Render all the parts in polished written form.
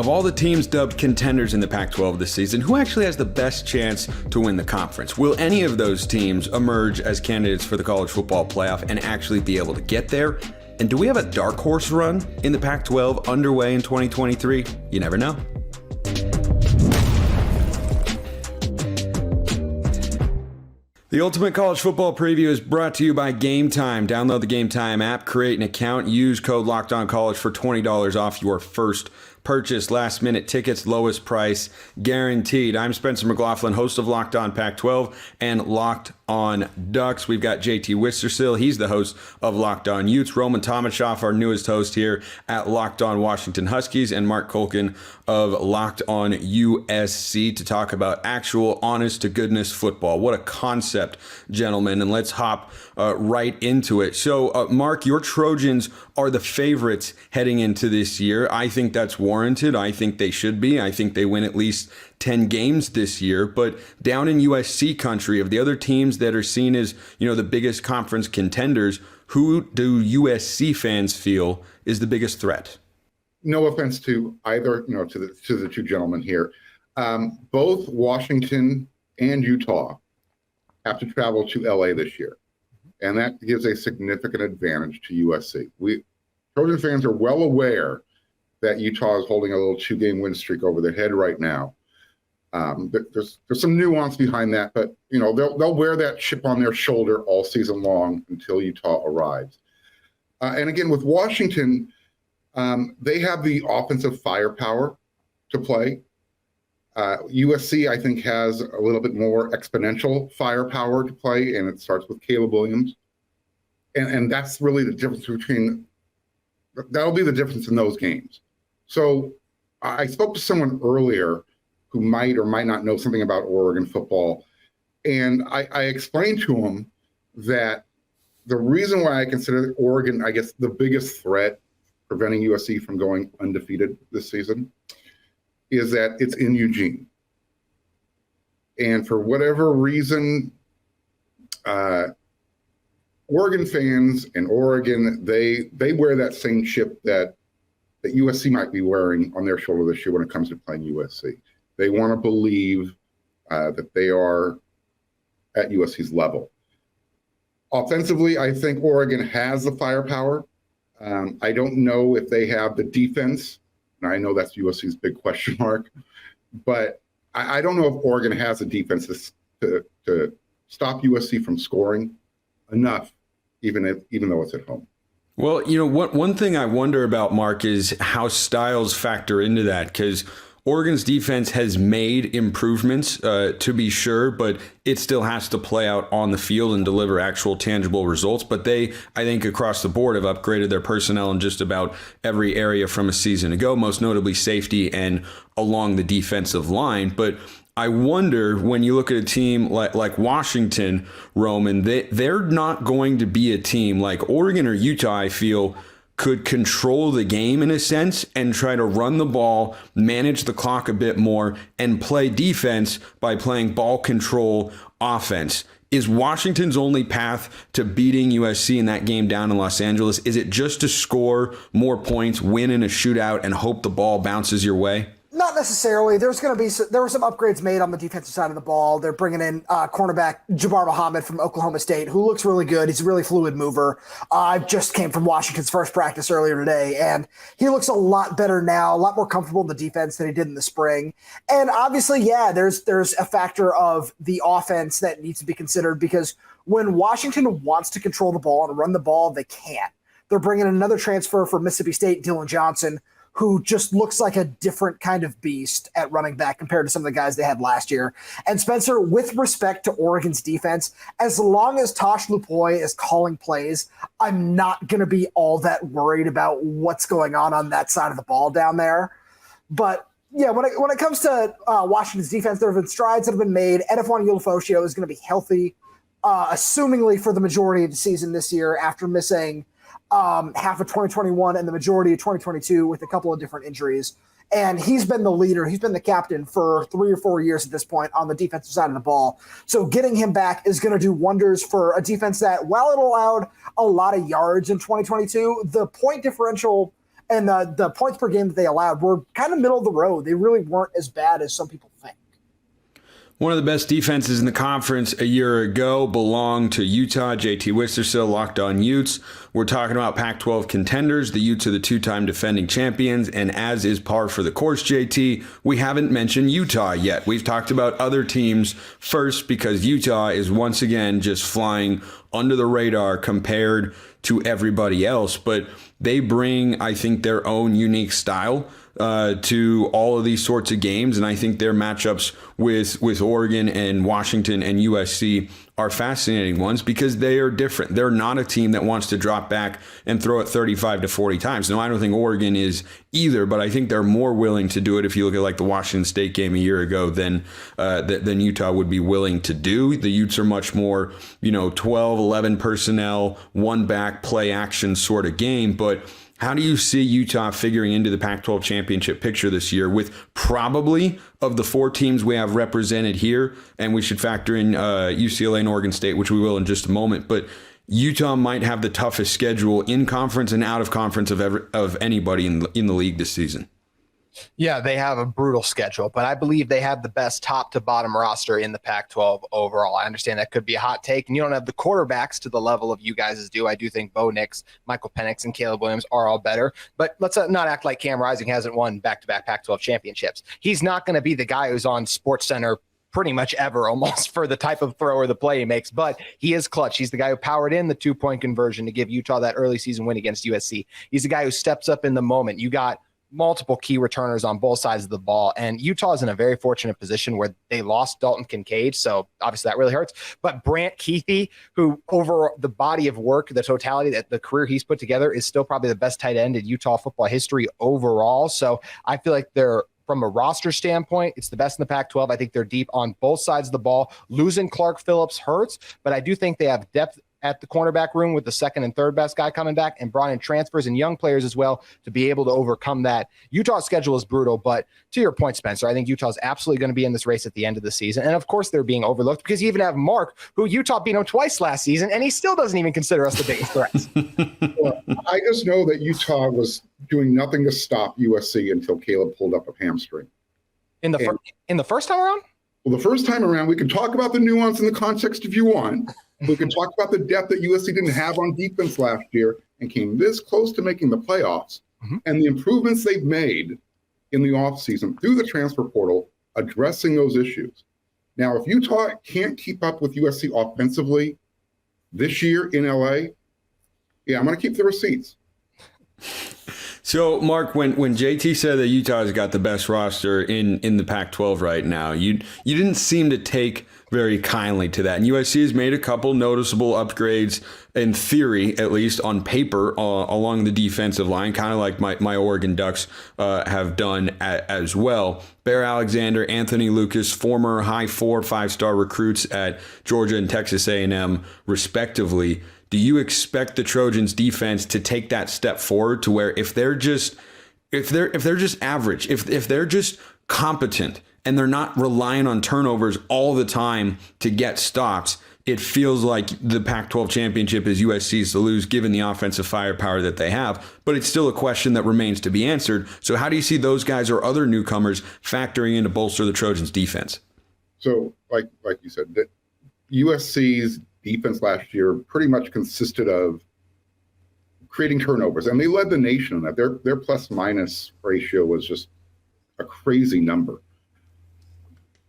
Of all the teams dubbed contenders in the Pac-12 this season, who actually has the best chance to win the conference? Will any of those teams emerge as candidates for the college football playoff and actually be able to get there? And do we have a dark horse run in the Pac-12 underway in 2023? You never know. The Ultimate College Football Preview is brought to you by Game Time. Download the Game Time app, create an account, use code LOCKEDONCollege for $20 off your first purchase. Last minute tickets, lowest price guaranteed. I'm Spencer McLaughlin, host of Locked On Pac-12 and Locked On Ducks. We've got JT Wistrcill. He's the host of Locked On Utes. Roman Tomashoff, our newest host here at Locked On Washington Huskies, and Marc Kulkin of Locked On USC to talk about actual honest to goodness football. What a concept, gentlemen. And let's hop right into it. So, Marc, your Trojans are the favorites heading into this year. I think that's warranted. I think they should be. I think they win at least 10 games this year. But down in USC country, of the other teams that are seen as, the biggest conference contenders, who do USC fans feel is the biggest threat? No offense to either, to the two gentlemen here. Both Washington and Utah have to travel to LA this year. And that gives a significant advantage to USC. Trojan fans are well aware that Utah is holding a little 2-game win streak over their head right now. There's some nuance behind that, but they'll wear that chip on their shoulder all season long until Utah arrives. And again, with Washington, they have the offensive firepower to play. USC, I think, has a little bit more exponential firepower to play, and it starts with Caleb Williams. And that's really the difference that'll be the difference in those games. So I spoke to someone earlier who might or might not know something about Oregon football, and I explained to him that the reason why I consider Oregon, I guess, the biggest threat preventing USC from going undefeated this season is that it's in Eugene. And for whatever reason, Oregon fans in Oregon, they wear that same chip that USC might be wearing on their shoulder this year when it comes to playing USC. They want to believe that they are at USC's level. Offensively, I think Oregon has the firepower. I don't know if they have the defense. And I know that's USC's big question mark, but I don't know if Oregon has a defense to stop USC from scoring enough, even though it's at home. Well, one thing I wonder about, Marc, is how styles factor into that, because Oregon's defense has made improvements, to be sure, but it still has to play out on the field and deliver actual tangible results. But they, I think, across the board have upgraded their personnel in just about every area from a season ago, most notably safety and along the defensive line. But I wonder, when you look at a team like Washington, Roman, they're not going to be a team like Oregon or Utah, I feel, could control the game in a sense and try to run the ball, manage the clock a bit more, and play defense by playing ball control offense. Is Washington's only path to beating USC in that game down in Los Angeles, is it just to score more points, win in a shootout, and hope the ball bounces your way? Not necessarily. There were some upgrades made on the defensive side of the ball. They're bringing in cornerback Jabbar Muhammad from Oklahoma State, who looks really good. He's a really fluid mover. I just came from Washington's first practice earlier today, and he looks a lot better now, a lot more comfortable in the defense than he did in the spring. And obviously, there's a factor of the offense that needs to be considered, because when Washington wants to control the ball and run the ball, they can't. They're bringing in another transfer from Mississippi State, Dylan Johnson, who just looks like a different kind of beast at running back compared to some of the guys they had last year. And Spencer, with respect to Oregon's defense, as long as Tosh Lupoy is calling plays, I'm not going to be all that worried about what's going on that side of the ball down there. But yeah, when it comes to Washington's defense, there have been strides that have been made. Edefon Ulufosio is going to be healthy, assumingly for the majority of the season this year, after missing half of 2021 and the majority of 2022 with a couple of different injuries. And he's been the leader. He's been the captain for 3 or 4 years at this point on the defensive side of the ball. So getting him back is going to do wonders for a defense that, while it allowed a lot of yards in 2022, the point differential and the points per game that they allowed were kind of middle of the road. They really weren't as bad as some people think. One of the best defenses in the conference a year ago belonged to Utah. JT Wistrcill, Locked On Utes. We're talking about Pac-12 contenders. The Utes are the two-time defending champions, and as is par for the course, JT, we haven't mentioned Utah yet. We've talked about other teams first because Utah is once again just flying under the radar compared to everybody else, but they bring, I think, their own unique style to all of these sorts of games, and I think their matchups with Oregon and Washington and USC are fascinating ones because they are different. They're not a team that wants to drop back and throw it 35 to 40 times. No, I don't think Oregon is either, but I think they're more willing to do it if you look at like the Washington State game a year ago than Utah would be willing to do. The Utes are much more, 12, 11 personnel, one back, play action sort of game, but how do you see Utah figuring into the Pac-12 championship picture this year with probably of the four teams we have represented here, and we should factor in UCLA and Oregon State, which we will in just a moment, but Utah might have the toughest schedule in conference and out of conference of anybody in the league this season. Yeah, they have a brutal schedule, but I believe they have the best top to bottom roster in the Pac-12 overall. I understand that could be a hot take, and you don't have the quarterbacks to the level of you guys do. I do think Bo Nix, Michael Penix, and Caleb Williams are all better, but let's not act like Cam Rising hasn't won back-to-back Pac-12 championships. He's not going to be the guy who's on SportsCenter pretty much ever almost for the type of throw or the play he makes, but he is clutch. He's the guy who powered in the 2-point conversion to give Utah that early season win against USC. He's the guy who steps up in the moment. You got multiple key returners on both sides of the ball, and Utah is in a very fortunate position where they lost Dalton Kincaid, so obviously that really hurts, but Brant Keithy, who over the body of work, the totality, that the career he's put together, is still probably the best tight end in Utah football history overall. So I feel like they're, from a roster standpoint, it's the best in the Pac-12. I think they're deep on both sides of the ball. Losing Clark Phillips hurts, but I do think they have depth at the cornerback room with the second and third best guy coming back, and brought in transfers and young players as well to be able to overcome that. Utah's schedule is brutal, but to your point, Spencer, I think Utah's absolutely going to be in this race at the end of the season. And of course they're being overlooked because you even have Marc, who Utah beat him twice last season, and he still doesn't even consider us the biggest threats. Well, I just know that Utah was doing nothing to stop USC until Caleb pulled up a hamstring. In the first time around? Well, the first time around, we can talk about the nuance in the context if you want. We can talk about the depth that USC didn't have on defense last year and came this close to making the playoffs, and the improvements they've made in the offseason through the transfer portal, addressing those issues. Now, if Utah can't keep up with USC offensively this year in LA, yeah, I'm going to keep the receipts. So, Marc, when JT said that Utah's got the best roster in the Pac-12 right now, you didn't seem to take very kindly to that. And USC has made a couple noticeable upgrades, in theory, at least on paper, along the defensive line, kind of like my Oregon Ducks have done as well. Bear Alexander, Anthony Lucas, former high 4-5-star recruits at Georgia and Texas A&M, respectively. Do you expect the Trojans defense to take that step forward to where if they're just average, if they're just competent and they're not relying on turnovers all the time to get stops, it feels like the Pac-12 championship is USC's to lose given the offensive firepower that they have, but it's still a question that remains to be answered. So how do you see those guys or other newcomers factoring in to bolster the Trojans defense? So like you said, that USC's defense last year pretty much consisted of creating turnovers, and they led the nation on that. Their plus-minus ratio was just a crazy number.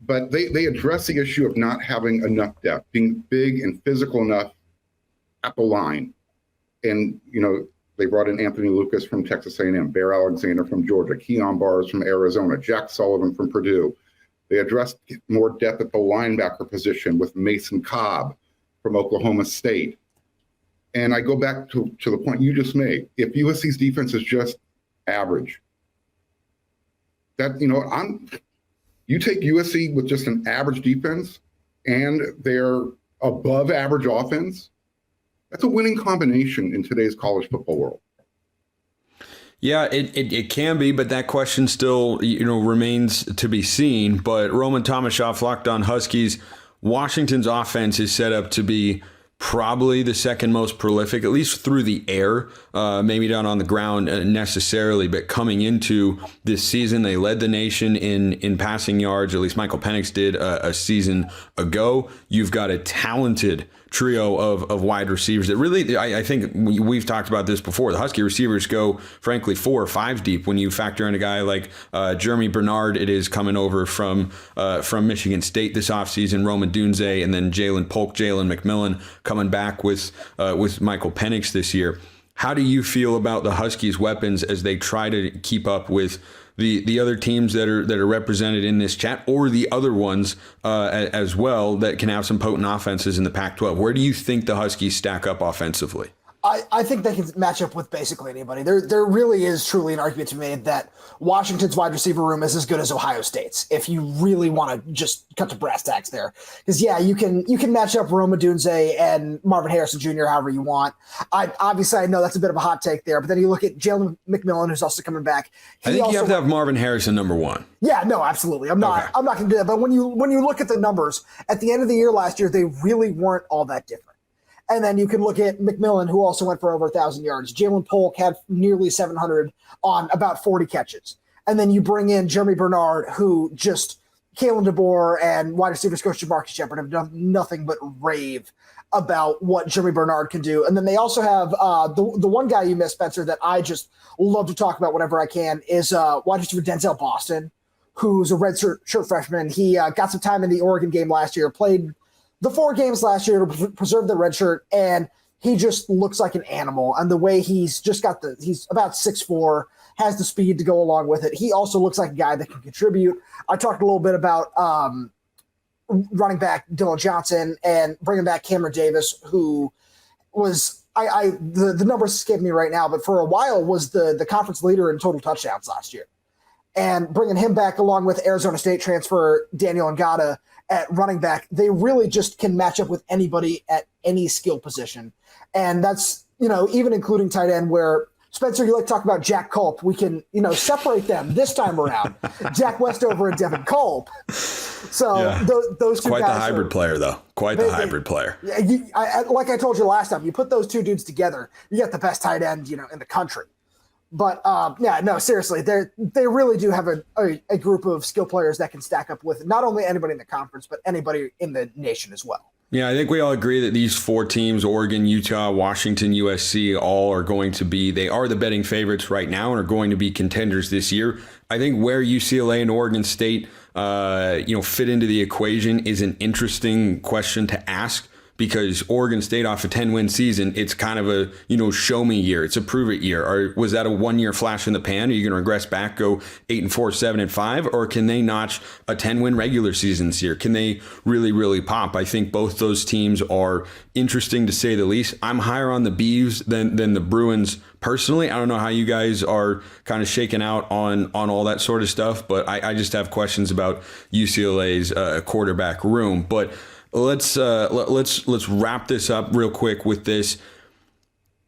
But they address the issue of not having enough depth, being big and physical enough at the line. And, they brought in Anthony Lucas from Texas A&M, Bear Alexander from Georgia, Keon Bars from Arizona, Jack Sullivan from Purdue. They addressed more depth at the linebacker position with Mason Cobb from Oklahoma State. And I go back to the point you just made. If USC's defense is just average, you take USC with just an average defense and their above average offense, that's a winning combination in today's college football world. Yeah, it can be, but that question still remains to be seen. But Roman Tomashoff, Locked On Huskies, Washington's offense is set up to be probably the second most prolific, at least through the air, maybe not on the ground necessarily, but coming into this season, they led the nation in passing yards. At least Michael Penix did a season ago. You've got a talented trio of wide receivers that really, I think we've talked about this before. The Husky receivers go, frankly, 4 or 5 deep when you factor in a guy like Jeremy Bernard. It is coming over from Michigan State this offseason, Roman Dunze, and then Jalen Polk, Jalen McMillan coming back with Michael Penix this year. How do you feel about the Huskies' weapons as they try to keep up with the other teams that are represented in this chat, or the other ones as well that can have some potent offenses in the Pac-12? Where do you think the Huskies stack up offensively? I think they can match up with basically anybody. There really is truly an argument to be made that Washington's wide receiver room is as good as Ohio State's, if you really want to just cut to brass tacks there. Because, yeah, you can match up Roma Dunze and Marvin Harrison Jr. however you want. I know that's a bit of a hot take there, but then you look at Jalen McMillan, who's also coming back. I think you have to have Marvin Harrison number 1. Yeah, no, absolutely. I'm not going to do that. But when you look at the numbers, at the end of the year last year, they really weren't all that different. And then you can look at McMillan, who also went for over 1,000 yards. Jalen Polk had nearly 700 on about 40 catches. And then you bring in Jeremy Bernard, who just Kalen DeBoer and wide receivers coach Marcus Shepard have done nothing but rave about what Jeremy Bernard can do. And then they also have the one guy you missed, Spencer, that I just love to talk about whenever I can is wide receiver Denzel Boston, who's a red shirt freshman. He got some time in the Oregon game last year, played the 4 games last year to preserve the red shirt, and he just looks like an animal. And the way he's about 6'4", has the speed to go along with it. He also looks like a guy that can contribute. I talked a little bit about running back Dylan Johnson and bringing back Cameron Davis, who was the numbers escape me right now, but for a while was the conference leader in total touchdowns last year. And bringing him back along with Arizona State transfer Daniel Ngata at running back, they really just can match up with anybody at any skill position. And that's, even including tight end, where Spencer, you like to talk about Jack Culp. We can, separate them this time around. Jack Westover and Devin Culp. So yeah. Those two quite guys the hybrid player, though. Quite the hybrid player. Like I told you last time, you put those two dudes together, you get the best tight end, in the country. But seriously, they really do have a group of skill players that can stack up with not only anybody in the conference, but anybody in the nation as well. Yeah, I think we all agree that these 4 teams, Oregon, Utah, Washington, USC, all are going to be, they are the betting favorites right now and are going to be contenders this year. I think where UCLA and Oregon State, fit into the equation is an interesting question to ask, because Oregon State off a 10-win season, it's kind of a, show me year. It's a prove it year. Or was that a 1-year flash in the pan? Are you going to regress back, go 8-4, 7-5? Or can they notch a 10-win regular season this year? Can they really, really pop? I think both those teams are interesting to say the least. I'm higher on the Beavs than the Bruins personally. I don't know how you guys are kind of shaking out on all that sort of stuff, but I just have questions about UCLA's quarterback room. But let's wrap this up real quick with this.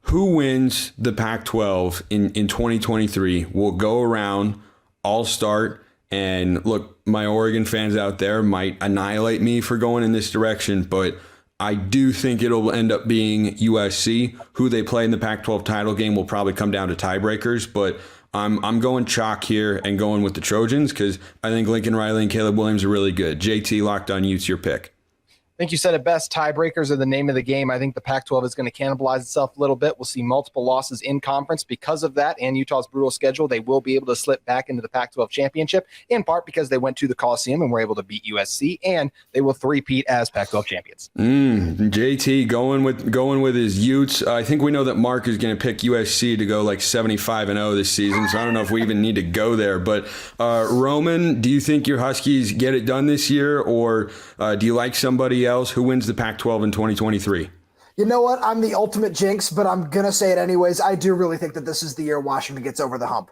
Who wins the Pac-12 in 2023? We'll go around. I'll start. And look, my Oregon fans out there might annihilate me for going in this direction, but I do think it'll end up being USC. Who they play in the Pac-12 title game will probably come down to tiebreakers, but I'm going chalk here and going with the Trojans because I think Lincoln Riley and Caleb Williams are really good. JT, Locked On Utes, your pick. I think you said it best. Tiebreakers are the name of the game. I think the Pac-12 is going to cannibalize itself a little bit. We'll see multiple losses in conference because of that and Utah's brutal schedule. They will be able to slip back into the Pac-12 championship, in part because they went to the Coliseum and were able to beat USC, and they will three-peat as Pac-12 champions. JT going with his Utes. I think we know that Marc is going to pick USC to go like 75-0 this season, so I don't know if we even need to go there. But Roman, do you think your Huskies get it done this year, or do you like somebody else? Who wins the Pac-12 in 2023? You know what? I'm the ultimate jinx, but I'm going to say it anyways. I do really think that this is the year Washington gets over the hump.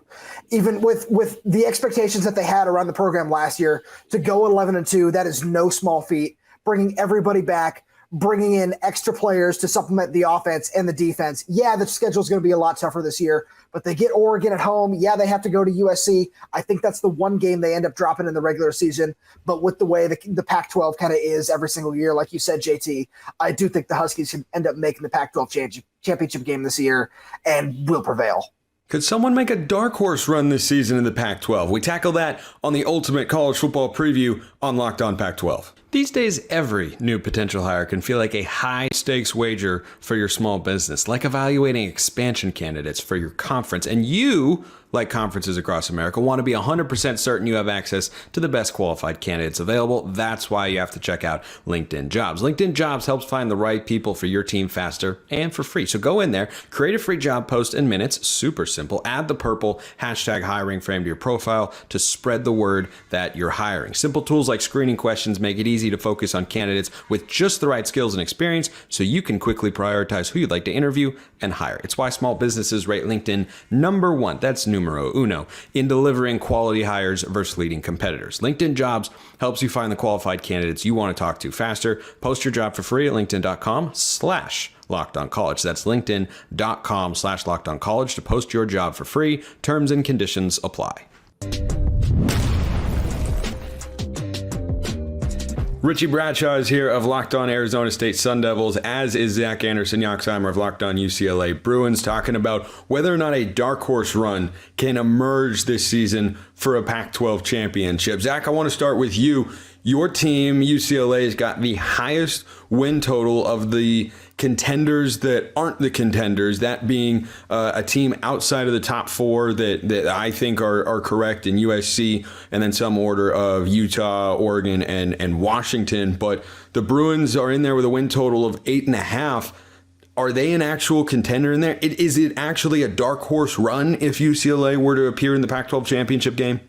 Even with the expectations that they had around the program last year, to go 11-2, that is no small feat. Bringing everybody back, bringing in extra players to supplement the offense and the defense. Yeah, the schedule is going to be a lot tougher this year, but they get Oregon at home. Yeah, they have to go to USC. I think that's the one game they end up dropping in the regular season. But with the way the Pac-12 kind of is every single year, like you said, JT, I do think the Huskies can end up making the Pac-12 championship game this year and will prevail. Could someone make a dark horse run this season in the Pac-12? We tackle that on the Ultimate College Football Preview on Locked On Pac-12. These days, every new potential hire can feel like a high-stakes wager for your small business, like evaluating expansion candidates for your conference. And you, like conferences across America, want to be 100% certain you have access to the best qualified candidates available. That's why you have to check out LinkedIn Jobs. LinkedIn Jobs helps find the right people for your team faster and for free. So go in there, create a free job post in minutes. Super simple. Add the purple #hiring frame to your profile to spread the word that you're hiring. Simple tools like screening questions make it easy to focus on candidates with just the right skills and experience so you can quickly prioritize who you'd like to interview and hire. It's why small businesses rate LinkedIn #1. That's numero uno in delivering quality hires versus leading competitors. LinkedIn Jobs helps you find the qualified candidates you want to talk to faster. Post your job for free at linkedin.com/LockedOnCollege. That's linkedin.com/LockedOnCollege to post your job for free. Terms and conditions apply. Richie Bradshaw is here of Locked On Arizona State Sun Devils, as is Zach Anderson-Yoxsimer of Locked On UCLA Bruins, talking about whether or not a dark horse run can emerge this season for a Pac-12 championship. Zach, I want to start with you. Your team, UCLA, has got the highest win total of the contenders that aren't the contenders, that being a team outside of the top four that I think are correct in USC, and then some order of Utah, Oregon, and Washington. But the Bruins are in there with a win total of 8.5. Are they an actual contender in there? Is it actually a dark horse run if UCLA were to appear in the Pac-12 championship game?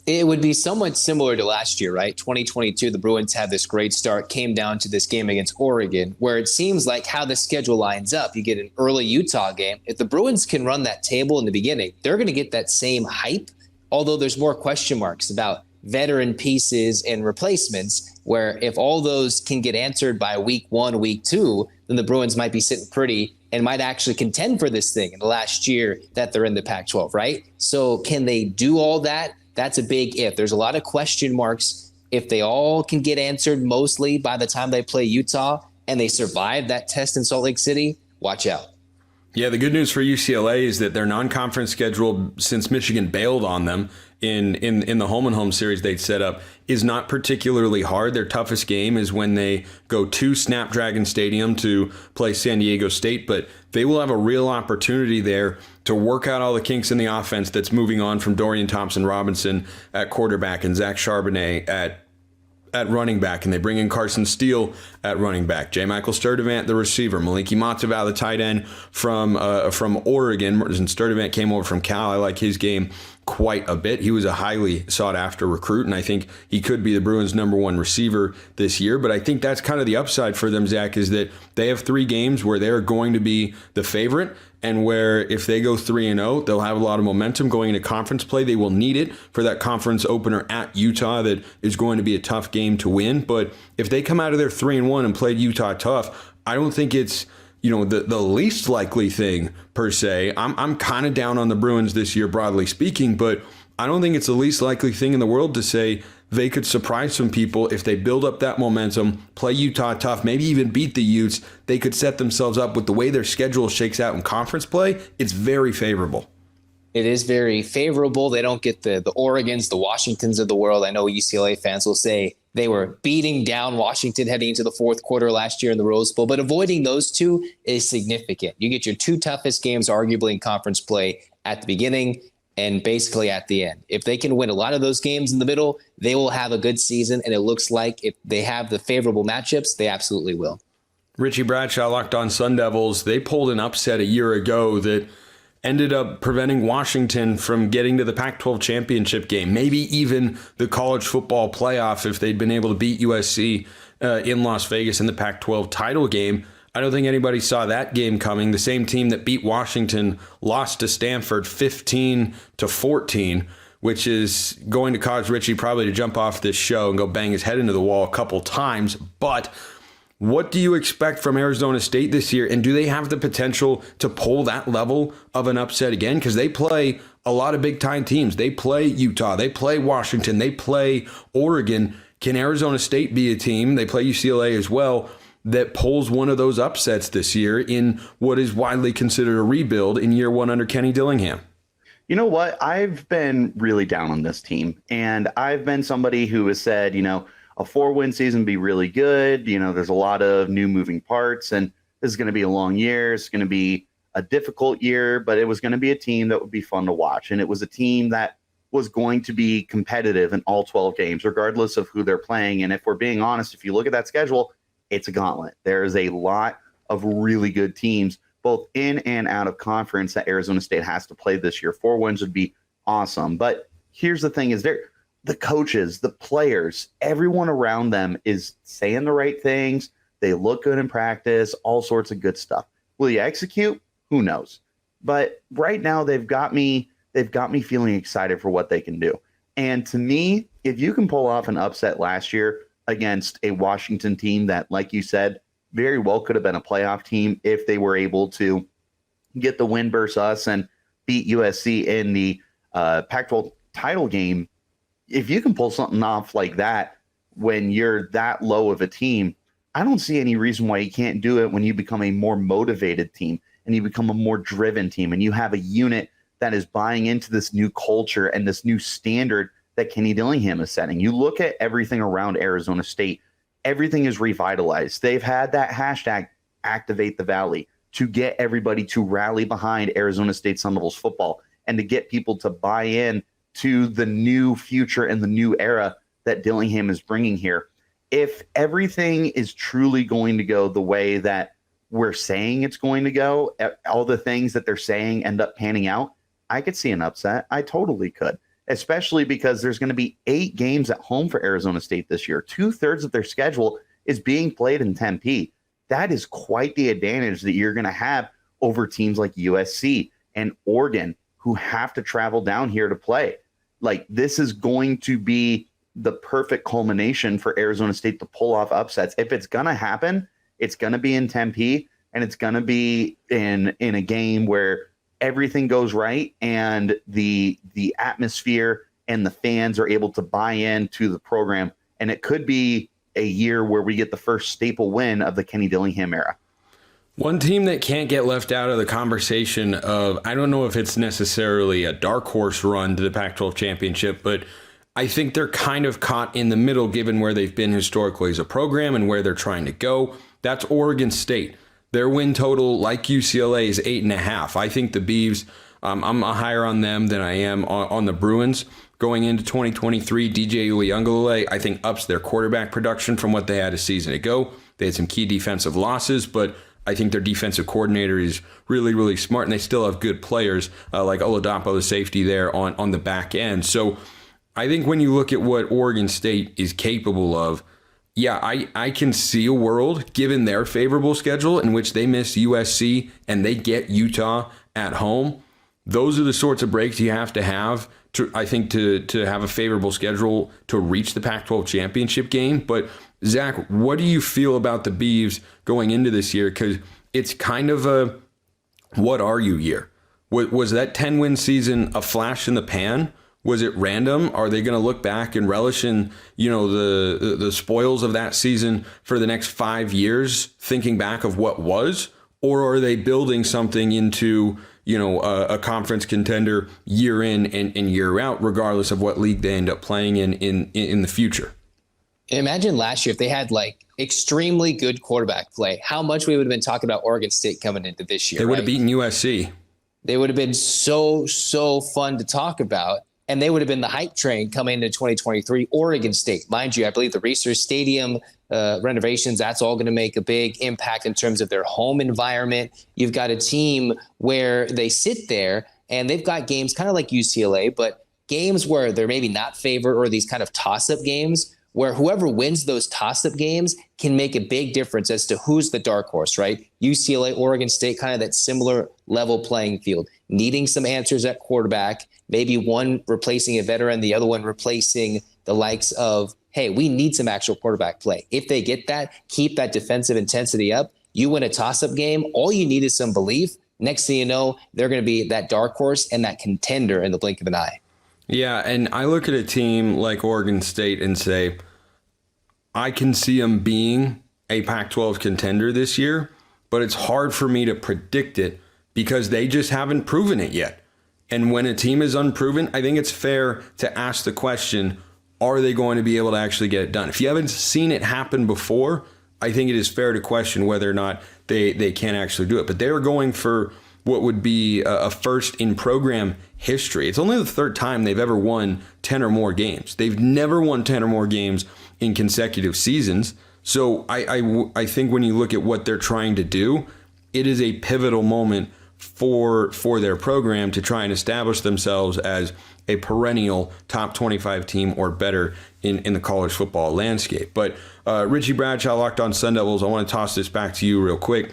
It would be somewhat similar to last year, right? 2022, the Bruins had this great start, came down to this game against Oregon, where it seems like how the schedule lines up. You get an early Utah game. If the Bruins can run that table in the beginning, they're going to get that same hype, although there's more question marks about veteran pieces and replacements, where if all those can get answered by week 1, week 2, then the Bruins might be sitting pretty and might actually contend for this thing in the last year that they're in the Pac-12, right? So can they do all that? That's a big if. There's a lot of question marks. If they all can get answered mostly by the time they play Utah and they survive that test in Salt Lake City, watch out. Yeah, the good news for UCLA is that their non-conference schedule, since Michigan bailed on them in the home and home series they'd set up, is not particularly hard. Their toughest game is when they go to Snapdragon Stadium to play San Diego State, but they will have a real opportunity there to work out all the kinks in the offense that's moving on from Dorian Thompson-Robinson at quarterback and Zach Charbonnet at running back, and they bring in Carson Steele at running back, J. Michael Sturdivant, the receiver, Maliki Matava, the tight end from Oregon, and Sturdivant came over from Cal. I like his game quite a bit. He was a highly sought-after recruit, and I think he could be the Bruins' #1 receiver this year. But I think that's kind of the upside for them, Zach, is that they have 3 games where they're going to be the favorite, and where if they go 3-0, they'll have a lot of momentum going into conference play. They will need it for that conference opener at Utah that is going to be a tough game to win. But if they come out of there 3-1 and played Utah tough, I don't think it's the least likely thing per se. I'm kind of down on the Bruins this year, broadly speaking, but I don't think it's the least likely thing in the world to say they could surprise some people if they build up that momentum, play Utah tough, maybe even beat the Utes. They could set themselves up with the way their schedule shakes out in conference play. It's very favorable. It is very favorable. They don't get the Oregons, the Washingtons of the world. I know UCLA fans will say they were beating down Washington heading into the fourth quarter last year in the Rose Bowl, but avoiding those two is significant. You get your 2 toughest games, arguably in conference play, at the beginning and basically at the end. If they can win a lot of those games in the middle, they will have a good season, and it looks like if they have the favorable matchups, they absolutely will. Richie Bradshaw, Locked On Sun Devils, they pulled an upset a year ago that ended up preventing Washington from getting to the Pac-12 championship game, maybe even the college football playoff if they'd been able to beat USC in Las Vegas in the Pac-12 title game. I don't think anybody saw that game coming. The same team that beat Washington lost to Stanford 15-14, which is going to cause Richie probably to jump off this show and go bang his head into the wall a couple times. But What do you expect from Arizona State this year? And do they have the potential to pull that level of an upset again? Because they play a lot of big-time teams. They play Utah. They play Washington. They play Oregon. Can Arizona State be a team, they play UCLA as well, that pulls one of those upsets this year in what is widely considered a rebuild in year one under Kenny Dillingham? You know what? I've been really down on this team. And I've been somebody who has said, a 4-win season would be really good. There's a lot of new moving parts, and this is going to be a long year. It's going to be a difficult year, but it was going to be a team that would be fun to watch. And it was a team that was going to be competitive in all 12 games, regardless of who they're playing. And if we're being honest, if you look at that schedule, it's a gauntlet. There's a lot of really good teams, both in and out of conference, that Arizona State has to play this year. 4 wins would be awesome. But here's the thing: the coaches, the players, everyone around them is saying the right things. They look good in practice, all sorts of good stuff. Will you execute? Who knows? But right now they've got me feeling excited for what they can do. And to me, if you can pull off an upset last year against a Washington team that, like you said, very well could have been a playoff team if they were able to get the win versus us and beat USC in the Pac-12 title game. If you can pull something off like that when you're that low of a team, I don't see any reason why you can't do it when you become a more motivated team and you become a more driven team and you have a unit that is buying into this new culture and this new standard that Kenny Dillingham is setting. You look at everything around Arizona State, everything is revitalized. They've had that hashtag Activate the Valley to get everybody to rally behind Arizona State Sun Devils football and to get people to buy in to the new future and the new era that Dillingham is bringing here. If everything is truly going to go the way that we're saying it's going to go, all the things that they're saying end up panning out, I could see an upset. I totally could, especially because there's going to be 8 games at home for Arizona State this year. 2/3 of their schedule is being played in Tempe. That is quite the advantage that you're going to have over teams like USC and Oregon, who have to travel down here to play. Like, this is going to be the perfect culmination for Arizona State to pull off upsets. If it's going to happen, it's going to be in Tempe, and it's going to be in a game where everything goes right and the atmosphere and the fans are able to buy into the program. And it could be a year where we get the first staple win of the Kenny Dillingham era. One team that can't get left out of the conversation of, I don't know if it's necessarily a dark horse run to the Pac-12 championship, but I think they're kind of caught in the middle given where they've been historically as a program and where they're trying to go. That's Oregon State. Their win total, like UCLA, is 8.5. I think the Beavs, I'm higher on them than I am on the Bruins. Going into 2023, DJ Uiagalelei, I think, ups their quarterback production from what they had a season ago. They had some key defensive losses, but I think their defensive coordinator is really, really smart, and they still have good players like Oladapo, the safety there on the back end. So I think when you look at what Oregon State is capable of, yeah, I can see a world, given their favorable schedule, in which they miss USC and they get Utah at home. Those are the sorts of breaks you have to have, I think, to have a favorable schedule to reach the Pac-12 championship game. But Zach, what do you feel about the Beavs going into this year? Because it's kind of a what are you year. Was that 10-win season a flash in the pan? Was it random? Are they going to look back and relish in, the spoils of that season for the next 5 years, thinking back of what was? Or are they building something into, a conference contender year in and year out, regardless of what league they end up playing in the future? Imagine last year if they had extremely good quarterback play, how much we would have been talking about Oregon State coming into this year. They would have beaten USC. They would have been so fun to talk about. And they would have been the hype train coming into 2023. Oregon State, mind you, I believe the Research Stadium renovations, that's all going to make a big impact in terms of their home environment. You've got a team where they sit there and they've got games kind of like UCLA, but games where they're maybe not favored, or these kind of toss-up games where whoever wins those toss-up games can make a big difference as to who's the dark horse, right? UCLA, Oregon State, kind of that similar level playing field, needing some answers at quarterback, maybe one replacing a veteran, the other one replacing the likes of hey, we need some actual quarterback play. If they get that, keep that defensive intensity up. You win a toss-up game. All you need is some belief. Next thing you know, they're going to be that dark horse and that contender in the blink of an eye. Yeah, and I look at a team like Oregon State and say, I can see them being a Pac-12 contender this year, but it's hard for me to predict it because they just haven't proven it yet. And when a team is unproven, I think it's fair to ask the question, are they going to be able to actually get it done? If you haven't seen it happen before, I think it is fair to question whether or not they can actually do it. But they're going for what would be a first in program history. It's only the third time they've ever won 10 or more games. They've never won 10 or more games in consecutive seasons. So I think when you look at what they're trying to do, it is a pivotal moment for their program to try and establish themselves as a perennial top 25 team or better in the college football landscape. But Richie Bradshaw, Locked On Sun Devils, I want to toss this back to you real quick.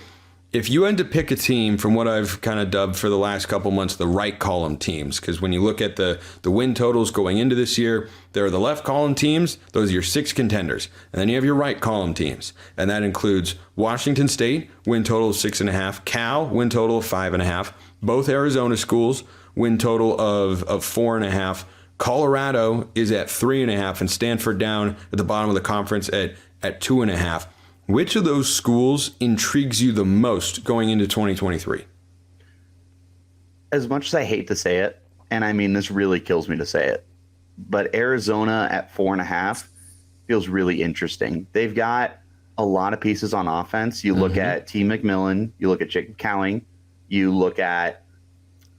If you had to pick a team from what I've kind of dubbed for the last couple months, the right column teams, because when you look at the win totals going into this year, there are the left column teams. Those are your 6 contenders. And then you have your right column teams. And that includes Washington State, win total of 6.5. Cal, win total of 5.5. Both Arizona schools, win total of 4.5. Colorado is at 3.5, and Stanford down at the bottom of the conference at 2.5. Which of those schools intrigues you the most going into 2023? As much as I hate to say it, and I mean, this really kills me to say it, but Arizona at 4.5 feels really interesting. They've got a lot of pieces on offense. You look at T. McMillan, you look at Jacob Cowing, you look at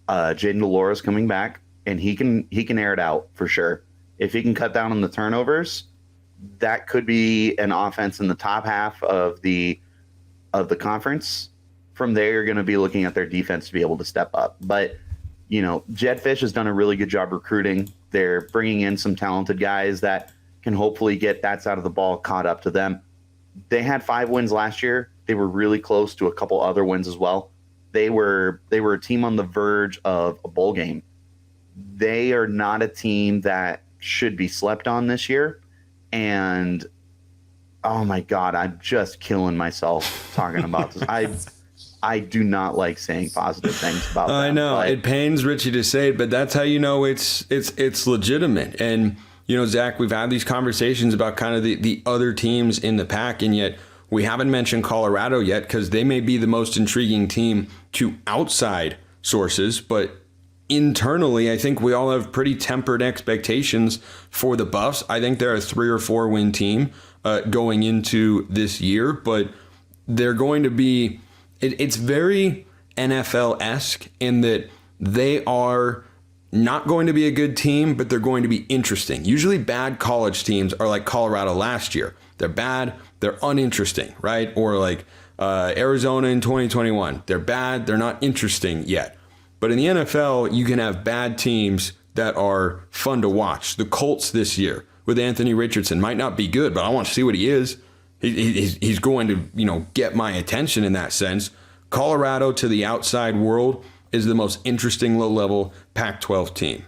Jaden Delores coming back, and he can air it out for sure. If he can cut down on the turnovers, that could be an offense in the top half of the conference. From there, you're going to be looking at their defense to be able to step up. But, you know, Jed Fish has done a really good job recruiting. They're bringing in some talented guys that can hopefully get that side of the ball caught up to them. They had 5 wins last year. They were really close to a couple other wins as well. They were a team on the verge of a bowl game. They are not a team that should be slept on this year. And, oh, my God, I'm just killing myself talking about this. I do not like saying positive things about them. I know. It pains Richie to say it, but that's how you know it's legitimate. And, you know, Zach, we've had these conversations about kind of the other teams in the pack, and yet we haven't mentioned Colorado yet because they may be the most intriguing team to outside sources, but internally, I think we all have pretty tempered expectations for the Buffs. I think they're a 3 or 4 win team going into this year, but they're going to be, it's very NFL-esque in that they are not going to be a good team, but they're going to be interesting. Usually bad college teams are like Colorado last year. They're bad, they're uninteresting, right? Or like Arizona in 2021. They're bad, they're not interesting yet. But in the NFL, you can have bad teams that are fun to watch. The Colts this year with Anthony Richardson might not be good, but I want to see what he is. He's going to, you know, get my attention in that sense. Colorado to the outside world is the most interesting low-level Pac-12 team.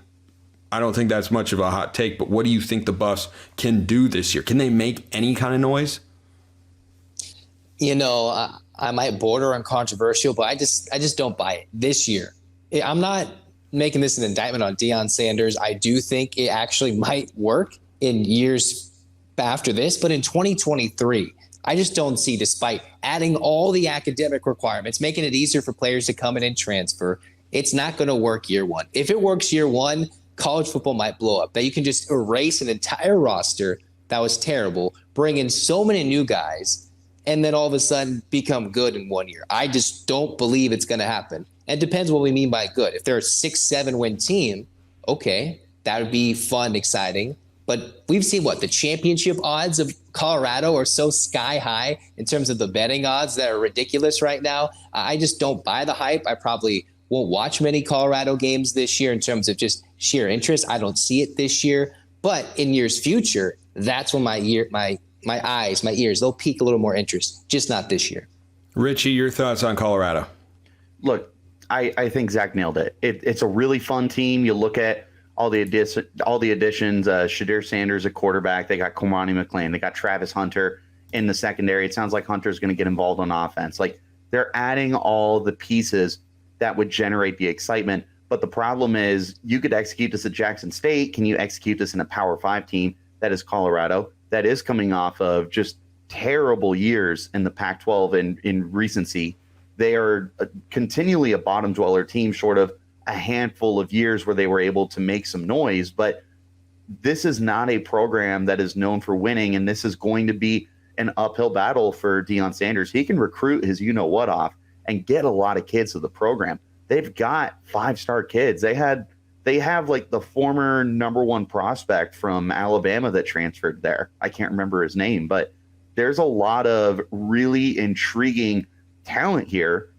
I don't think that's much of a hot take, but what do you think the Buffs can do this year? Can they make any kind of noise? You know, I might border on controversial, but I just don't buy it this year. I'm not making this an indictment on Deion Sanders. I do think it actually might work in years after this, but in 2023, I just don't see, despite adding all the academic requirements, making it easier for players to come in and transfer, it's not going to work year one. If it works year one, college football might blow up. That you can just erase an entire roster that was terrible, bring in so many new guys, and then all of a sudden become good in 1 year. I just don't believe it's going to happen. And it depends what we mean by good. If they're a 6-7 win team, okay, that would be fun, exciting. But we've seen the championship odds of Colorado are so sky high in terms of the betting odds that are ridiculous right now. I just don't buy the hype. I probably won't watch many Colorado games this year in terms of just sheer interest. I don't see it this year. But in years future, that's when my eyes, my ears, they'll pique a little more interest. Just not this year. Richie, your thoughts on Colorado? Look, I think Zach nailed it. It's a really fun team. You look at all the additions, Shadir Sanders at quarterback. They got Kamani McLean. They got Travis Hunter in the secondary. It sounds like Hunter's going to get involved on offense. Like, they're adding all the pieces that would generate the excitement. But the problem is, you could execute this at Jackson State. Can you execute this in a Power 5 team that is Colorado, that is coming off of just terrible years in the Pac-12 in recency? They are continually a bottom dweller team, short of a handful of years where they were able to make some noise. But this is not a program that is known for winning, and this is going to be an uphill battle for Deion Sanders. He can recruit his you-know-what off and get a lot of kids to the program. They've got 5-star kids. They have like the former number 1 prospect from Alabama that transferred there. I can't remember his name, but there's a lot of really intriguing talent here.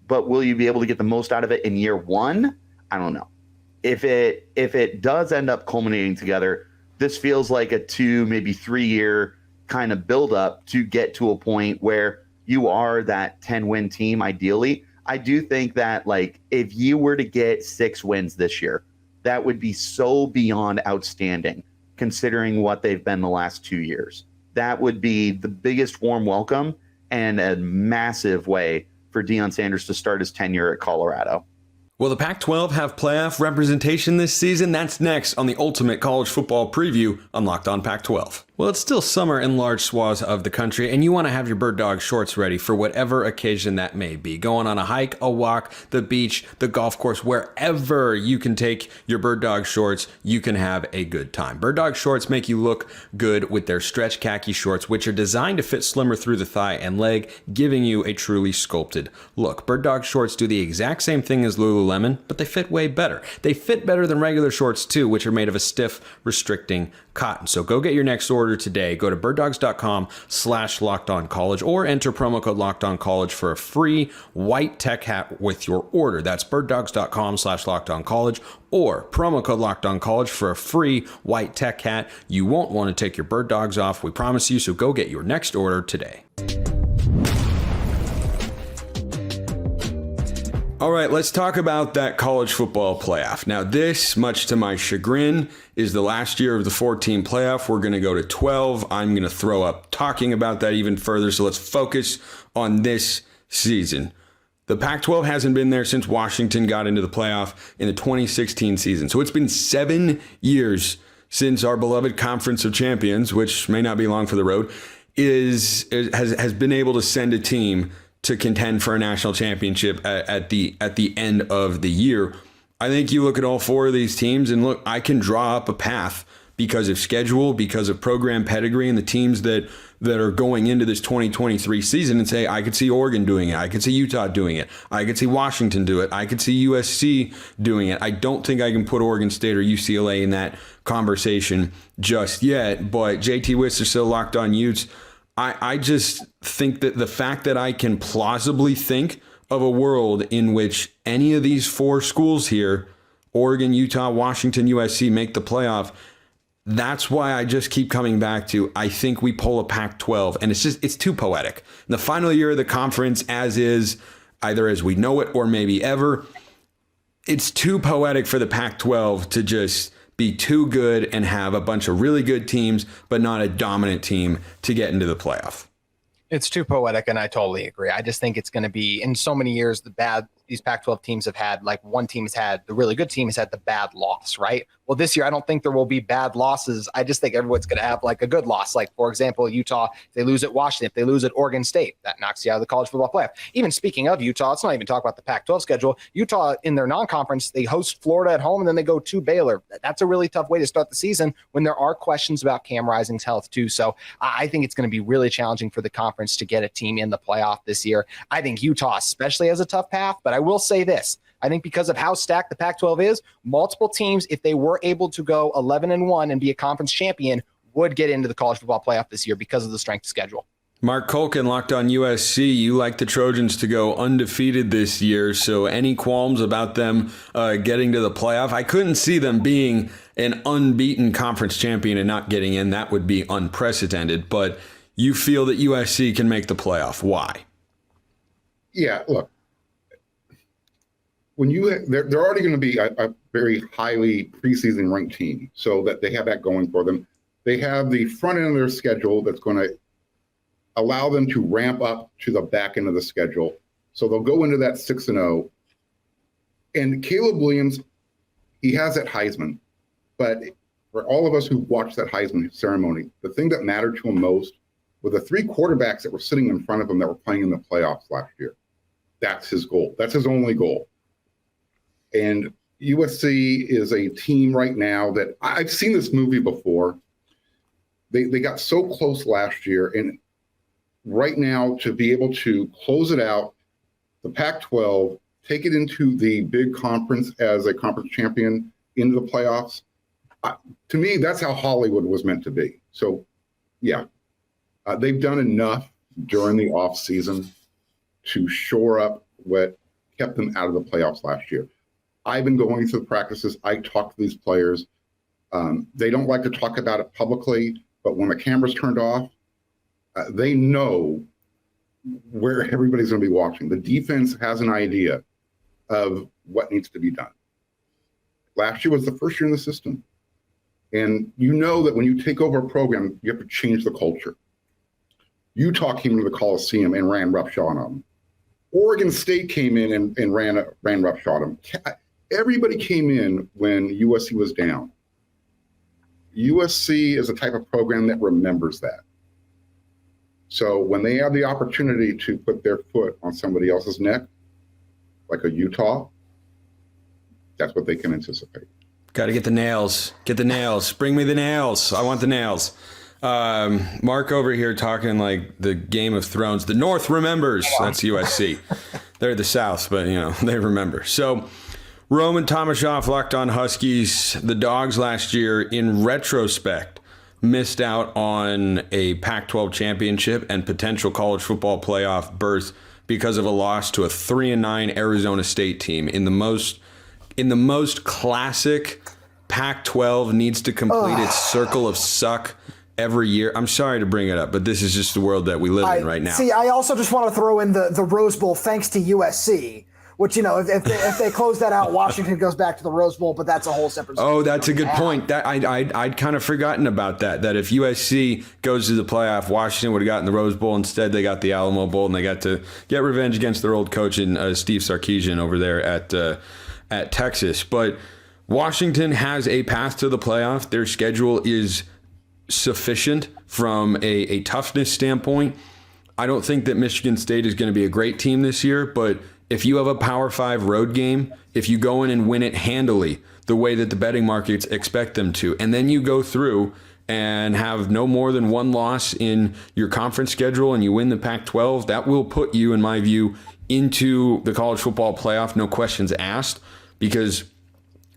But will you be able to get the most out of it in year 1? I don't know. If it does end up culminating together, this feels like a 2, maybe 3-year kind of buildup to get to a point where you are that 10-win team ideally. I do think that, like, if you were to get 6 wins this year, that would be so beyond outstanding considering what they've been the last 2 years. That would be the biggest warm welcome and a massive way for Deion Sanders to start his tenure at Colorado. Will the Pac-12 have playoff representation this season? That's next on the ultimate college football preview on Locked On Pac-12. Well, it's still summer in large swaths of the country, and you want to have your bird dog shorts ready for whatever occasion that may be. Going on a hike, a walk, the beach, the golf course, wherever you can take your bird dog shorts, you can have a good time. Bird dog shorts make you look good with their stretch khaki shorts, which are designed to fit slimmer through the thigh and leg, giving you a truly sculpted look. Bird dog shorts do the exact same thing as Lululemon, but they fit way better. They fit better than regular shorts too, which are made of a stiff, restricting cotton. So go get your next order today. Go to birddogs.com/lockedoncollege or enter promo code lockedoncollege for a free white tech hat with your order. That's birddogs.com/lockedoncollege or promo code lockedoncollege for a free white tech hat. You won't want to take your bird dogs off, we promise you, so go get your next order today. All right, let's talk about that college football playoff. Now, this, much to my chagrin, is the last year of the 14 playoff. We're going to go to 12. I'm going to throw up talking about that even further, so let's focus on this season. The Pac-12 hasn't been there since Washington got into the playoff in the 2016 season. So it's been 7 years since our beloved Conference of Champions, which may not be long for the road, has been able to send a team to contend for a national championship at the end of the year. I think you look at all 4 of these teams and look, I can draw up a path because of schedule, because of program pedigree, and the teams that are going into this 2023 season and say, I could see Oregon doing it. I could see Utah doing it. I could see Washington do it. I could see USC doing it. I don't think I can put Oregon State or UCLA in that conversation just yet, but JT Wistrcill, Locked On Utes, I just think that the fact that I can plausibly think of a world in which any of these 4 schools here, Oregon, Utah, Washington, USC, make the playoff, that's why I just keep coming back to, I think we pull a Pac-12, and it's too poetic. In the final year of the conference, as is, either as we know it or maybe ever, it's too poetic for the Pac-12 to just be too good and have a bunch of really good teams, but not a dominant team to get into the playoff. It's too poetic, and I totally agree. I just think it's going to be, in so many years, these Pac-12 teams have had, like, one team has had, the really good team has had the bad loss, right? Well, this year, I don't think there will be bad losses. I just think everyone's going to have, like, a good loss. Like, for example, Utah, if they lose at Washington, if they lose at Oregon State, that knocks you out of the college football playoff. Even speaking of Utah, let's not even talk about the Pac-12 schedule. Utah, in their non-conference, they host Florida at home, and then they go to Baylor. That's a really tough way to start the season when there are questions about Cam Rising's health, too. So I think it's going to be really challenging for the conference to get a team in the playoff this year. I think Utah especially has a tough path, but I will say this. I think because of how stacked the Pac-12 is, multiple teams, if they were able to go 11-1 and be a conference champion, would get into the college football playoff this year because of the strength of schedule. Marc Kulkin, Locked On USC, you like the Trojans to go undefeated this year, so any qualms about them getting to the playoff? I couldn't see them being an unbeaten conference champion and not getting in. That would be unprecedented, but you feel that USC can make the playoff. Why? Yeah, look. When they're already going to be, very highly preseason ranked team, so that they have that going for them. They have the front end of their schedule that's going to allow them to ramp up to the back end of the schedule. So they'll go into that 6-0. And Caleb Williams, he has that Heisman, but for all of us who watched that Heisman ceremony, the thing that mattered to him most were the 3 quarterbacks that were sitting in front of him that were playing in the playoffs last year. That's his goal. That's his only goal. And USC is a team right now that I've seen this movie before. They got so close last year, and right now to be able to close it out, the Pac-12, take it into the big conference as a conference champion into the playoffs. To me, that's how Hollywood was meant to be. So, yeah, they've done enough during the off season to shore up what kept them out of the playoffs last year. I've been going to the practices. I talk to these players. They don't like to talk about it publicly, but when the camera's turned off, they know where everybody's going to be watching. The defense has an idea of what needs to be done. Last year was the first year in the system. And you know that when you take over a program, you have to change the culture. Utah came into the Coliseum and ran roughshod on them. Oregon State came in and ran roughshod on them. Everybody came in when USC was down. USC is a type of program that remembers that. So when they have the opportunity to put their foot on somebody else's neck, like a Utah, that's what they can anticipate. Got to get the nails. Get the nails. Bring me the nails. I want the nails. Marc over here talking like the Game of Thrones. The North remembers. That's USC. They're the South, but, they remember. So Roman Tomashoff, Locked On Huskies. The Dogs last year, in retrospect, missed out on a Pac-12 championship and potential college football playoff berth because of a loss to a 3-9 Arizona State team in the most classic Pac-12 needs to complete its circle of suck every year. I'm sorry to bring it up, but this is just the world that we live in right now. See, I also just want to throw in the Rose Bowl thanks to USC, which, if they close that out, Washington goes back to the Rose Bowl, but that's a whole separate story. Oh, that's a good point. That I'd kind of forgotten about that if USC goes to the playoff, Washington would have gotten the Rose Bowl. Instead, they got the Alamo Bowl, and they got to get revenge against their old coach in Steve Sarkisian over there at Texas. But Washington has a path to the playoff. Their schedule is sufficient from a toughness standpoint. I don't think that Michigan State is going to be a great team this year, but if you have a Power 5 road game, if you go in and win it handily, the way that the betting markets expect them to, and then you go through and have no more than one loss in your conference schedule and you win the Pac-12, that will put you, in my view, into the college football playoff, no questions asked, because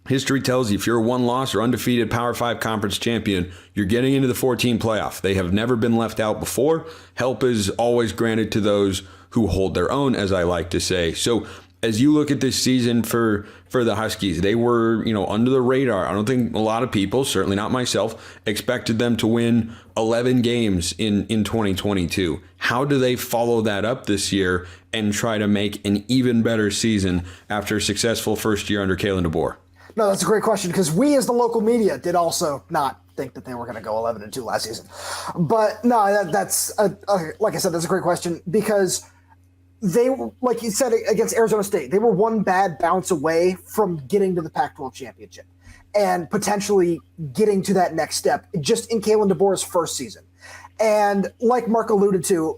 history tells you if you're a one-loss or undefeated Power 5 conference champion, you're getting into the 14 playoff. They have never been left out before. Help is always granted to those who hold their own, as I like to say. So as you look at this season for the Huskies, they were, under the radar. I don't think a lot of people, certainly not myself, expected them to win 11 games in 2022. How do they follow that up this year and try to make an even better season after a successful first year under Kalen DeBoer? No, that's a great question, because we as the local media did also not think that they were going to go 11-2 last season. But no, that's like I said, that's a great question, because they, like you said, against Arizona State, they were one bad bounce away from getting to the Pac-12 championship and potentially getting to that next step just in Kalen DeBoer's first season. And like Marc alluded to,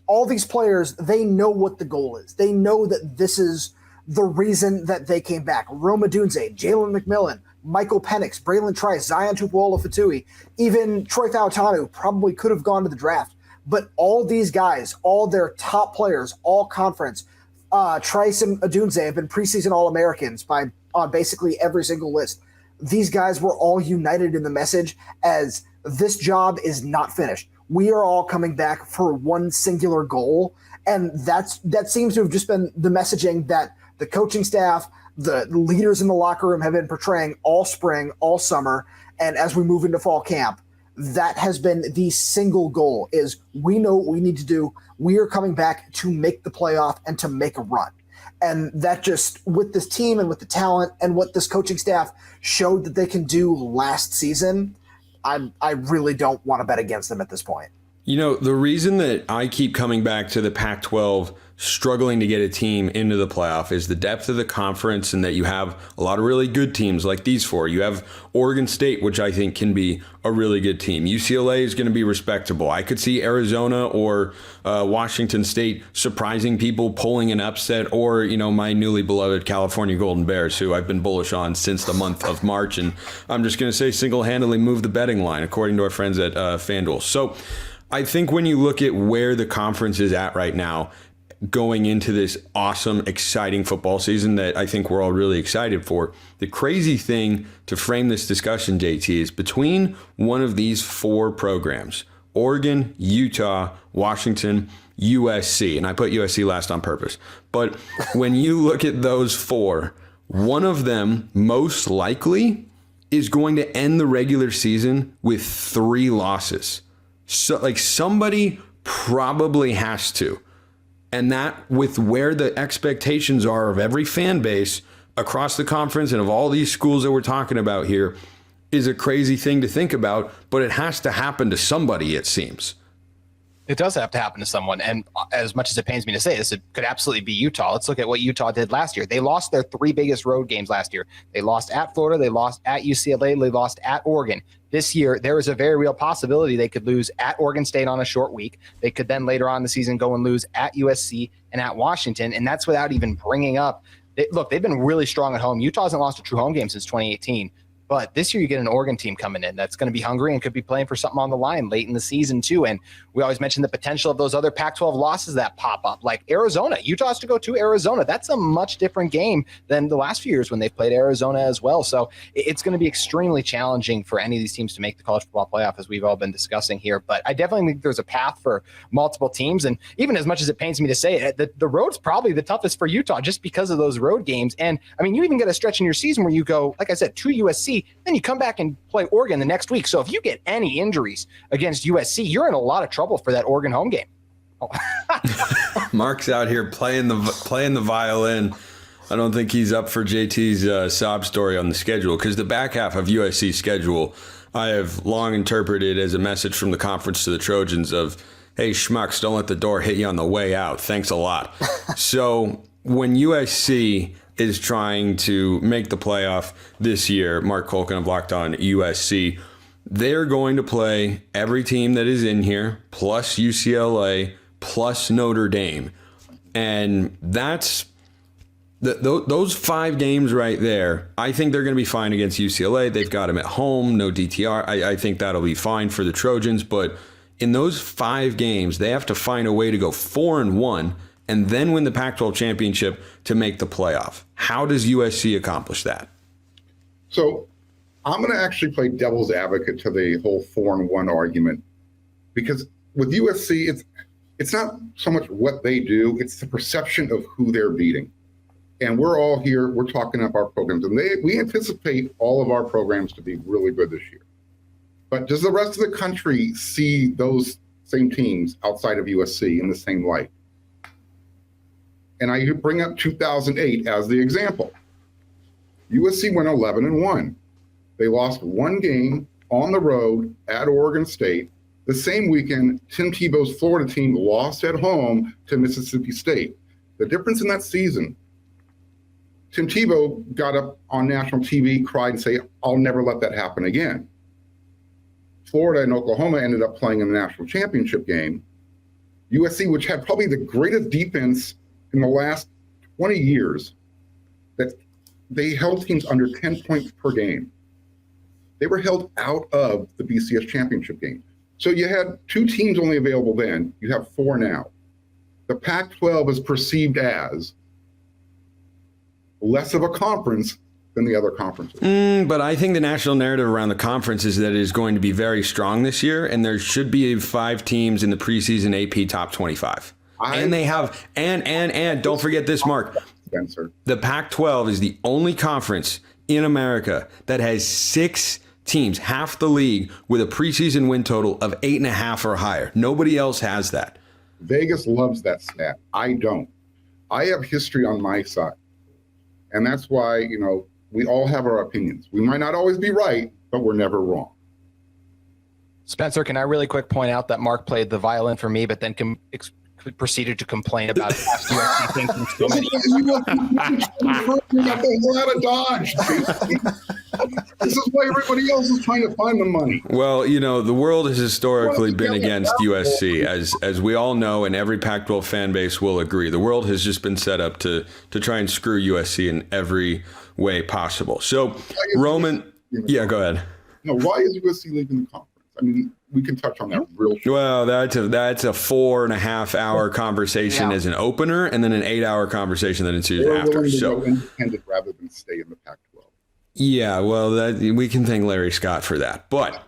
all these players, they know what the goal is. They know that this is the reason that they came back. Rome Odunze, Jalen McMillan, Michael Penix, Braylon Trice, Zion Tupuola-Fatui, even Troy Fautanu probably could have gone to the draft. But all these guys, all their top players, all conference, Trice and Odunze have been preseason All-Americans on basically every single list. These guys were all united in the message as this job is not finished. We are all coming back for one singular goal. And that seems to have just been the messaging that the coaching staff, the leaders in the locker room have been portraying all spring, all summer. And as we move into fall camp, that has been the single goal is we know what we need to do. We are coming back to make the playoff and to make a run. And that just, with this team and with the talent and what this coaching staff showed that they can do last season, I really don't want to bet against them at this point. You know, the reason that I keep coming back to the Pac-12 struggling to get a team into the playoff is the depth of the conference, and that you have a lot of really good teams like these four. You have Oregon State, which I think can be a really good team. UCLA is going to be respectable. I could see Arizona or Washington State surprising people, pulling an upset, or, you know, my newly beloved California Golden Bears, who I've been bullish on since the month of March. And I'm just going to say single-handedly move the betting line, according to our friends at FanDuel. So I think when you look at where the conference is at right now, going into this awesome, exciting football season that I think we're all really excited for, the crazy thing to frame this discussion, JT, is between one of these four programs, Oregon, Utah, Washington, USC, and I put USC last on purpose, but when you look at those four, one of them most likely is going to end the regular season with 3 losses. So, like, somebody probably has to. And that, with where the expectations are of every fan base across the conference and of all these schools that we're talking about here, is a crazy thing to think about, but it has to happen to somebody, it seems. It does have to happen to someone. And as much as it pains me to say this, it could absolutely be Utah. Let's look at what Utah did last year. They lost their 3 biggest road games last year. They lost at Florida, they lost at UCLA, they lost at Oregon. This year, there is a very real possibility they could lose at Oregon State on a short week. They could then later on in the season go and lose at USC and at Washington. And that's without even bringing up, look, they've been really strong at home. Utah hasn't lost a true home game since 2018. But this year you get an Oregon team coming in that's going to be hungry and could be playing for something on the line late in the season too. And we always mention the potential of those other Pac-12 losses that pop up, like Arizona. Utah has to go to Arizona. That's a much different game than the last few years when they've played Arizona as well. So it's going to be extremely challenging for any of these teams to make the college football playoff, as we've all been discussing here. But I definitely think there's a path for multiple teams. And even as much as it pains me to say it, the road's probably the toughest for Utah just because of those road games. And I mean, you even get a stretch in your season where you go, like I said, to USC, then you come back and play Oregon the next week. So if you get any injuries against USC, you're in a lot of trouble for that Oregon home game. Oh. Marc's out here playing the violin. I don't think he's up for JT's sob story on the schedule, because the back half of USC's schedule I have long interpreted as a message from the conference to the Trojans of, hey, schmucks, don't let the door hit you on the way out. Thanks a lot. So when USC is trying to make the playoff this year, Marc Kulkin of Locked On USC, they're going to play every team that is in here, plus UCLA, plus Notre Dame. And that's those 5 games right there. I think they're going to be fine against UCLA. They've got them at home, no DTR. I think that'll be fine for the Trojans. But in those 5 games, they have to find a way to go 4-1 and then win the Pac-12 championship to make the playoff. How does USC accomplish that? So I'm going to actually play devil's advocate to the whole 4-1 argument, because with USC, it's not so much what they do, it's the perception of who they're beating. And we're all here, we're talking up our programs, and we anticipate all of our programs to be really good this year. But does the rest of the country see those same teams outside of USC in the same light? And I bring up 2008 as the example. USC went 11-1. They lost 1 game on the road at Oregon State. The same weekend, Tim Tebow's Florida team lost at home to Mississippi State. The difference in that season, Tim Tebow got up on national TV, cried, and said, I'll never let that happen again. Florida and Oklahoma ended up playing in the national championship game. USC, which had probably the greatest defense in the last 20 years, that they held teams under 10 points per game. They were held out of the BCS championship game. So you had 2 teams only available then. You have 4 now. The Pac-12 is perceived as less of a conference than the other conferences. But I think the national narrative around the conference is that it is going to be very strong this year, and there should be 5 teams in the preseason AP top 25. And they have, and don't forget this, Marc. Spencer. The Pac-12 is the only conference in America that has 6 teams, half the league, with a preseason win total of 8.5 or higher. Nobody else has that. Vegas loves that stat. I don't. I have history on my side. And that's why, we all have our opinions. We might not always be right, but we're never wrong. Spencer, can I really quick point out that Marc played the violin for me, but then proceeded to complain about it after UFC thinking so many Got the hell out of Dodge. This is why everybody else is trying to find the money. Well, the world has historically been against USC, as we all know, and every Pac-12 fan base will agree. The world has just been set up to try and screw USC in every way possible. So, Roman, yeah, go ahead. No, why is USC leaving the conference? I mean, we can touch on that real short. Well, that's a 4.5 hour conversation as an opener, and then an 8 hour conversation that ensues after. So independent rather than stay in the Pac-12. Yeah, well, we can thank Larry Scott for that. But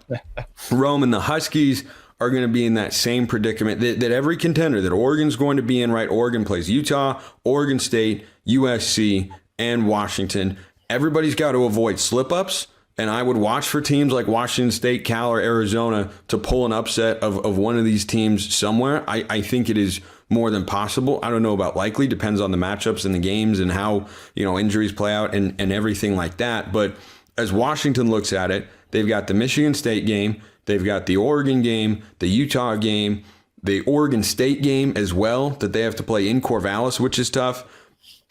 Roman, the Huskies are going to be in that same predicament that every contender that Oregon's going to be in. Right? Oregon plays Utah, Oregon State, USC, and Washington. Everybody's got to avoid slip-ups. And I would watch for teams like Washington State, Cal, or Arizona to pull an upset of one of these teams somewhere. I think it is more than possible. I don't know about likely. Depends on the matchups and the games and how injuries play out and everything like that. But as Washington looks at it, they've got the Michigan State game. They've got the Oregon game, the Utah game, the Oregon State game as well that they have to play in Corvallis, which is tough.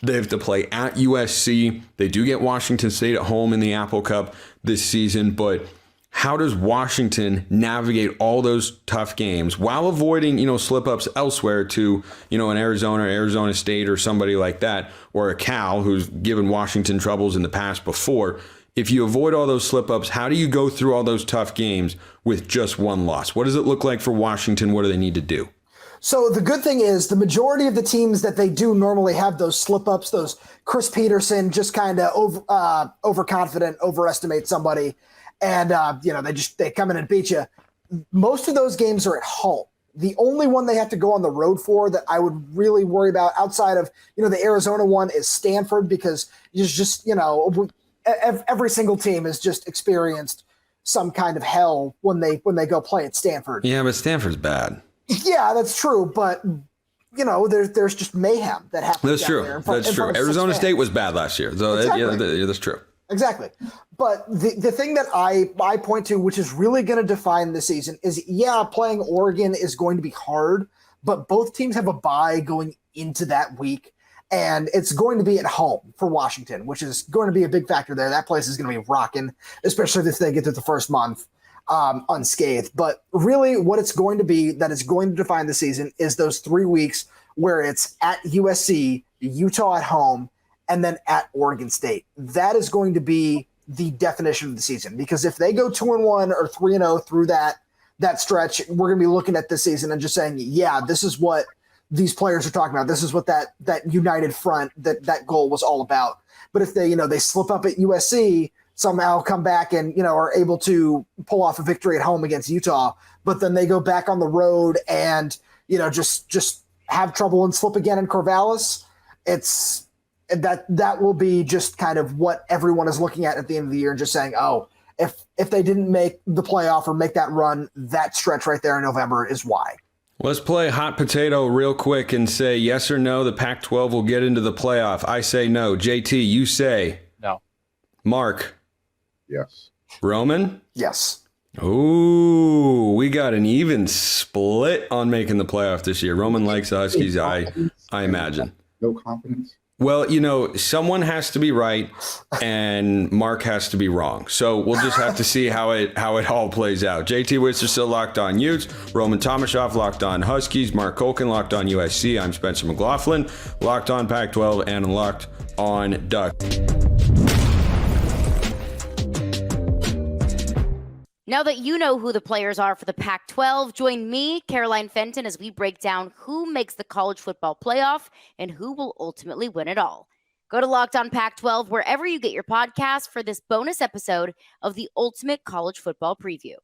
They have to play at USC. They do get Washington State at home in the Apple Cup this season, but how does Washington navigate all those tough games while avoiding, slip-ups elsewhere to, an Arizona State or somebody like that, or a Cal who's given Washington troubles in the past before? If you avoid all those slip-ups, how do you go through all those tough games with just one loss? What does it look like for Washington? What do they need to do? So the good thing is the majority of the teams that they do normally have those slip-ups, those Chris Peterson just kind of overconfident, overestimate somebody, and they come in and beat you. Most of those games are at home. The only one they have to go on the road for that I would really worry about outside of the Arizona one is Stanford, because it's just every single team has just experienced some kind of hell when they go play at Stanford. Yeah, but Stanford's bad. Yeah, that's true, but there's just mayhem that happens. That's true. That's true. Arizona State was bad last year, so exactly. That's true. Exactly. But the thing that I point to, which is really going to define the season, is playing Oregon is going to be hard, but both teams have a bye going into that week, and it's going to be at home for Washington, which is going to be a big factor there. That place is going to be rocking, especially if they get through the first month unscathed. But really what it's going to be that is going to define the season is those 3 weeks where it's at USC, Utah at home, and then at Oregon State. That is going to be the definition of the season, because if they go 2-1 or 3-0 through that stretch, we're going to be looking at this season and just saying, yeah, this is what these players are talking about. This is what that united front, that goal was all about. But if they slip up at USC, somehow come back and, are able to pull off a victory at home against Utah, but then they go back on the road and, just have trouble and slip again in Corvallis, that will be just kind of what everyone is looking at the end of the year and just saying, oh, if they didn't make the playoff or make that run, that stretch right there in November is why. Let's play hot potato real quick and say yes or no, the Pac-12 will get into the playoff. I say no. JT, you say no. Marc? Yes. Roman? Yes. Ooh, we got an even split on making the playoff this year. Roman likes the Huskies, I imagine. No confidence. Well, someone has to be right and Marc has to be wrong. So we'll just have to see how it all plays out. JT Wistrcill, Locked On Utes. Roman Tomashoff, Locked On Huskies. Marc Kulkin, Locked On USC. I'm Spencer McLaughlin, Locked On Pac-12 and Locked On Duck. Now that you know who the players are for the Pac-12, join me, Caroline Fenton, as we break down who makes the college football playoff and who will ultimately win it all. Go to Locked On Pac-12 wherever you get your podcasts for this bonus episode of the Ultimate College Football Preview.